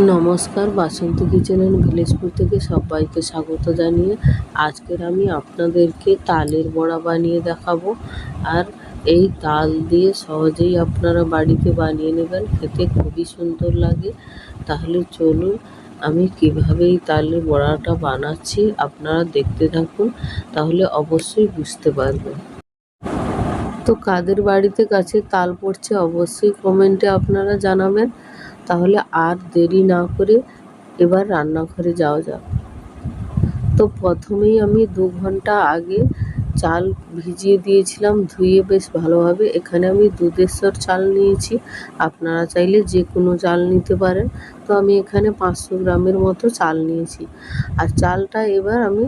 নমস্কার, বাসন্তী kitchen and village food থেকে সবাইকে স্বাগত জানিয়ে আজকের আমি আপনাদেরকে তালের বড়া বানিয়ে দেখাবো। আর এই তাল দিয়ে সহজেই আপনারা বাড়িতে বানিয়ে নেবেন, খেতে খুবই সুন্দর লাগে। তাহলে চলুন আমি কিভাবে এই তালের বড়াটা বানাচ্ছি আপনারা দেখতে থাকুন, তাহলে অবশ্যই বুঝতে পারবেন। তো কাদের বাড়িতে কাছে তাল পড়ছে অবশ্যই কমেন্টে আপনারা জানাবেন। তাহলে আর দেরি না করে এবার রান্নাঘরে যাওয়া যাক। তো প্রথমেই আমি 2 ঘন্টা আগে চাল ভিজিয়ে দিয়েছিলাম, ধুয়ে বেশ ভালোভাবে। এখানে আমি দুধেশ্বর চাল নিয়েছি, আপনারা চাইলে যে কোনো চাল নিতে পারেন। তো আমি এখানে 500 গ্রামের মতো চাল নিয়েছি। আর চালটা এবার আমি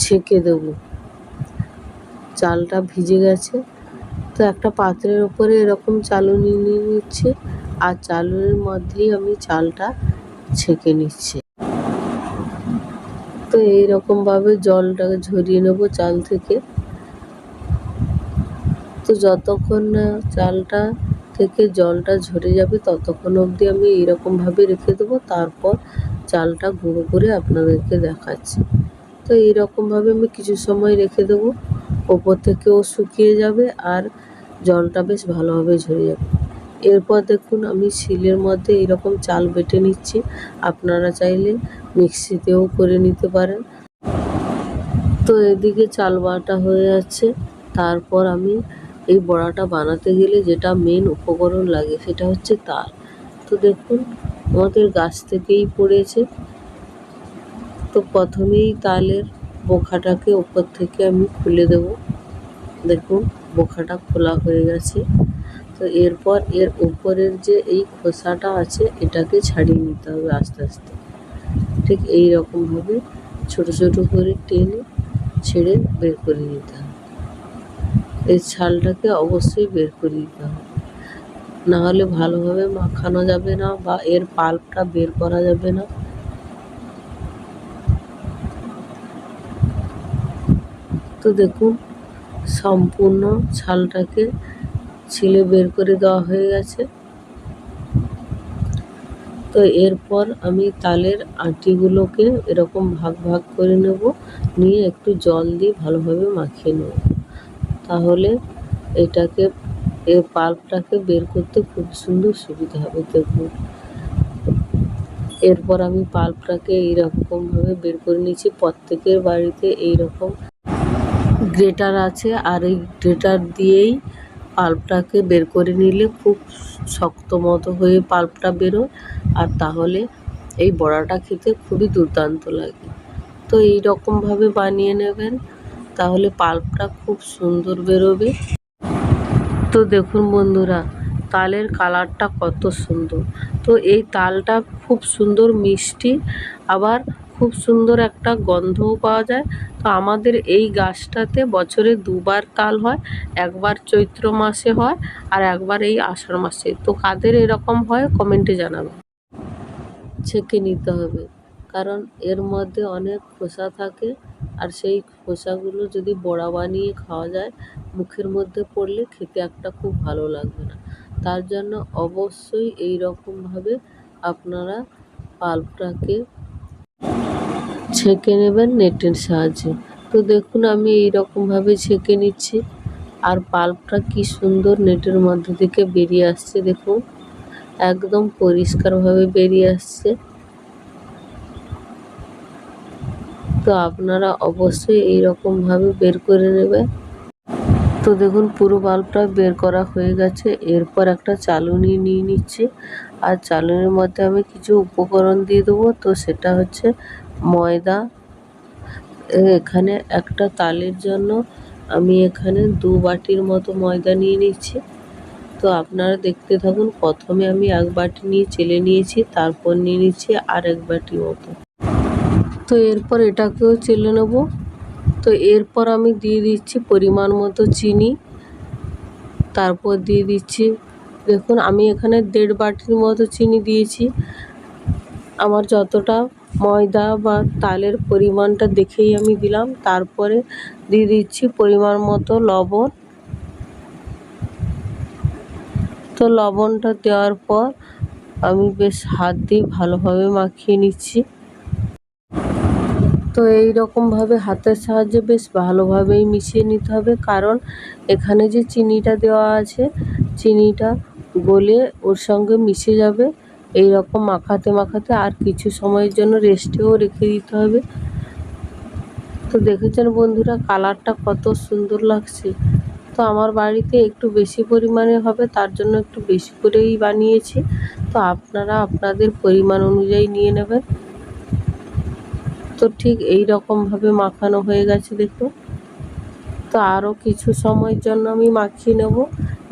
ছেঁকে দেবো। চালটা ভিজে গেছে, তো একটা পাত্রের উপরে এরকম চালুনি নিয়ে নিচ্ছে, আর চালুনির মধ্যেই আমি চালটা ছেঁকে নিচ্ছি। তো এইরকমভাবে জলটাকে ঝরিয়ে নেব চাল থেকে। তো যতক্ষণ না চালটা থেকে জলটা ঝরে যাবে ততক্ষণ অবধি আমি এইরকমভাবে রেখে দেবো। তারপর চালটা গুঁড়ো করে আপনাদেরকে দেখাচ্ছি। তো এইরকমভাবে আমি কিছু সময় রেখে দেবো, ওপর থেকেও শুকিয়ে যাবে আর জলটা বেশ ভালোভাবে ঝরে যাবে। এরপর দেখুন আমি শিলের মধ্যে এইরকম চাল বেটে নিচ্ছি, আপনারা চাইলে মিক্সিতেও করে নিতে পারেন। তো এদিকে চাল বাটা হয়ে যাচ্ছে। তারপর আমি এই বড়াটা বানাতে গেলে যেটা মেন উপকরণ লাগে সেটা হচ্ছে তাল। তো দেখুন আমাদের গাছ থেকেই পড়েছে। তো প্রথমেই তালের বোখাটাকে ওপর থেকে আমি খুলে দেব। দেখুন বোখাটা খোলা হয়ে গেছে। তো এরপর এর উপরের যে এই খোসাটা আছে এটাকে ছাড়িয়ে নিতে হবে আস্তে আস্তে। ঠিক এই রকমভাবে ছোট ছোট করে টেনে ছেড়ে বের করে নিতে হবে। এই ছালটাকে অবশ্যই বের করে দিতে হবে, নাহলে ভালোভাবে মাখানো যাবে না বা এর পাল্পটা বের করা যাবে না। তো দেখুন সম্পূর্ণ ছালটাকে ছিলে বের করে দেওয়া হয়ে গেছে। তো এরপর আমি তালের আটিগুলোকে এরকম ভাগ ভাগ করে নেব, নিয়ে একটু জল দিয়ে ভালোভাবে মাখিয়ে নেব। তাহলে এটাকে এই পাল্পটাকে বের করতে খুব সুন্দর সুবিধা হবে। দেখুন এরপর আমি পাল্পটাকে এইরকমভাবে বের করে নিয়েছি। প্রত্যেকের বাড়িতে এইরকম গ্রেটার আছে, আর এই গ্রেটার দিয়েই পাল্পটাকে বের করে নিলে খুব শক্ত মতো হয়ে পাল্পটা বেরোয়, আর তাহলে এই বড়াটা খেতে খুবই দুর্দান্ত লাগে। তো এই রকমভাবে বানিয়ে নেবেন, তাহলে পাল্পটা খুব সুন্দর বেরোবে। তো দেখুন বন্ধুরা তালের কালারটা কত সুন্দর। তো এই তালটা খুব সুন্দর মিষ্টি, আবার খুব সুন্দর একটা গন্ধও পাওয়া যায়। তো আমাদের এই গাছটাতে বছরে 2 বার তাল হয়, একবার চৈত্র মাসে হয় আর একবার এই আষাঢ় মাসে। তো কাদের এরকম হয় কমেন্টে জানাবেন। ছেঁকে নিতে হবে, কারণ এর মধ্যে অনেক খোসা থাকে, আর সেই খোসাগুলো যদি বড়া বানিয়ে খাওয়া যায় মুখের মধ্যে পড়লে খেতে একটা খুব ভালো লাগবে না। তার জন্য অবশ্যই এই রকমভাবে আপনারা পাল্পটাকে ছেঁকে নেবেন নেটের সাহায্যে। তো দেখুন আমি এই রকমভাবে ছেঁকে নিচ্ছি, আর পাল্পটা কি সুন্দর নেটের মধ্যে থেকে বেরিয়ে আসছে। দেখুন একদম পরিষ্কারভাবে বেরিয়ে আসছে। তো আপনারা অবশ্যই এই রকমভাবে বের করে নেবেন। তো দেখুন পুরো বাল্বটা বের করা হয়ে গেছে। এরপর একটা চালুনি নিয়ে নিচ্ছি, আর চালুনির মধ্যে আমি কিছু উপকরণ দিয়ে দেবো। তো সেটা হচ্ছে ময়দা। এখানে একটা তালের জন্য আমি এখানে 2 বাটির মতো ময়দা নিয়ে নিচ্ছি। তো আপনারা দেখতে থাকুন। প্রথমে আমি 1 বাটি নিয়ে চেলে নিয়েছি, তারপর নিয়ে নিচ্ছি আর 1 বাটি মতো। তো এরপর এটাকেও চেলে নেব। তো এরপর আমি দিয়ে দিচ্ছি পরিমাণ মতো চিনি, তারপর দিয়ে দিচ্ছি, দেখুন আমি এখানে 1.5 বাটির মতো চিনি দিয়েছি। আমার যতটা ময়দা বা তালের পরিমাণটা দেখেই আমি দিলাম। তারপরে দিয়ে দিচ্ছি পরিমাণ মতো লবণ। তো লবণটা দেওয়ার পর আমি বেশ হাত দিয়ে ভালোভাবে মাখিয়ে নিচ্ছি। তো এই রকমভাবে হাতের সাহায্যে বেশ ভালোভাবেই মিশিয়ে নিতে হবে, কারণ এখানে যে চিনিটা দেওয়া আছে চিনিটা গলে ওর সঙ্গে মিশে যাবে। এই রকম মাখাতে মাখাতে আর কিছু সময়ের জন্য রেস্টেও রেখে দিতে হবে। তো দেখেছেন বন্ধুরা কালারটা কত সুন্দর লাগছে। তো আমার বাড়িতে একটু বেশি পরিমাণে হবে, তার জন্য একটু বেশি করেই বানিয়েছি। তো আপনারা আপনাদের পরিমাণ অনুযায়ী নিয়ে নেবেন। তো ঠিক এই রকমভাবে মাখানো হয়ে গেছে দেখুন। তো আরও কিছু সময়ের জন্য আমি মাখিয়ে নেব,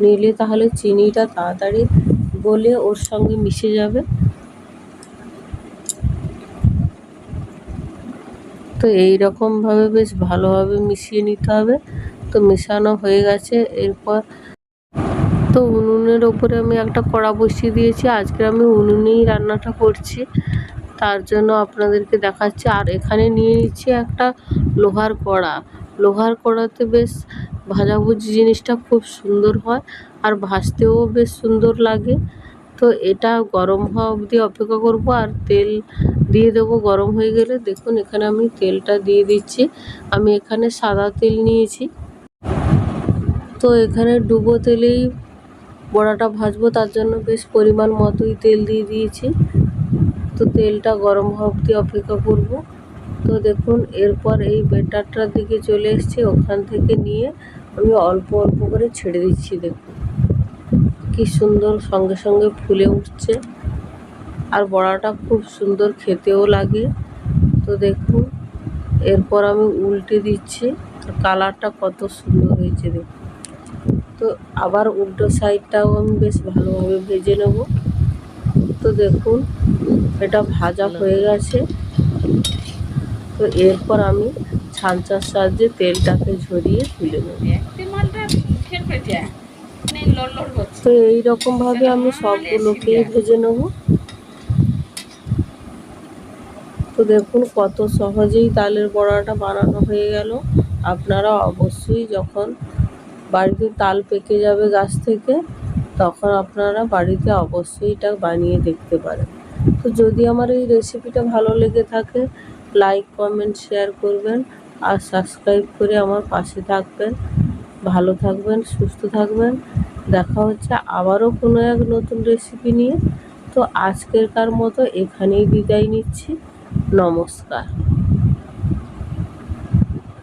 নিলে তাহলে চিনিটা তাড়াতাড়ি গলে ওর সঙ্গে মিশে যাবে। তো এই রকমভাবে বেশ ভালোভাবে মিশিয়ে নিতে হবে। তো মেশানো হয়ে গেছে। এরপর তো উনুনের ওপরে আমি একটা কড়া বসিয়ে দিয়েছি। আজকে আমি উনুনেই রান্নাটা করছি, তার জন্য আপনাদেরকে দেখাচ্ছি। আর এখানে নিয়ে নিচ্ছি একটা লোহার কড়া। লোহার কড়াতে বেশ ভাজাভুজি জিনিসটা খুব সুন্দর হয়, আর ভাজতেও বেশ সুন্দর লাগে। তো এটা গরম হওয়া অবধি অপেক্ষা করব, আর তেল দিয়ে দেবো গরম হয়ে গেলে। দেখুন এখানে আমি তেলটা দিয়ে দিচ্ছি। আমি এখানে সাদা তেল নিয়েছি। তো এখানে ডুবো তেলেই বড়াটা ভাজবো, তার জন্য বেশ পরিমাণ মতোই তেল দিয়ে দিয়েছি। তো তেলটা গরম হওয়া অবধি অপেক্ষা করব। তো দেখুন এরপর এই ব্যাটারটার দিকে চলে এসেছি, ওখান থেকে নিয়ে আমি অল্প অল্প করে ছেড়ে দিচ্ছি। দেখুন কি সুন্দর সঙ্গে সঙ্গে ফুলে উঠছে, আর বড়াটা খুব সুন্দর খেতেও লাগে। তো দেখুন এরপর আমি উল্টে দিচ্ছি, কালারটা কত সুন্দর হয়েছে দেখুন। তো আবার উল্টো সাইডটাও আমি বেশ ভালোভাবে ভেজে নেব। তো দেখুন এটা ভাজা হয়ে গেছে। তো এরপর আমি ছাঁচার সাহায্যে তেলটাকে ঝরিয়ে তুলে নেব। তো এইরকমভাবে আমি সবগুলোকেই ভেজে নেব। তো দেখুন কত সহজেই তালের বড়াটা বানানো হয়ে গেল। আপনারা অবশ্যই যখন বাড়িতে তাল পেকে যাবে গাছ থেকে, তখন আপনারা বাড়িতে অবশ্যই এটা বানিয়ে দেখতে পারেন। তো যদি আমার এই রেসিপিটা ভালো লেগে থাকে, লাইক কমেন্ট শেয়ার করবেন, আর সাবস্ক্রাইব করে আমার পাশে থাকবেন। ভালো থাকবেন, সুস্থ থাকবেন। দেখা হচ্ছে আবারও কোনো এক নতুন রেসিপি নিয়ে। তো আজকেরকার মতো এখানেই বিদায় নিচ্ছি। নমস্কার।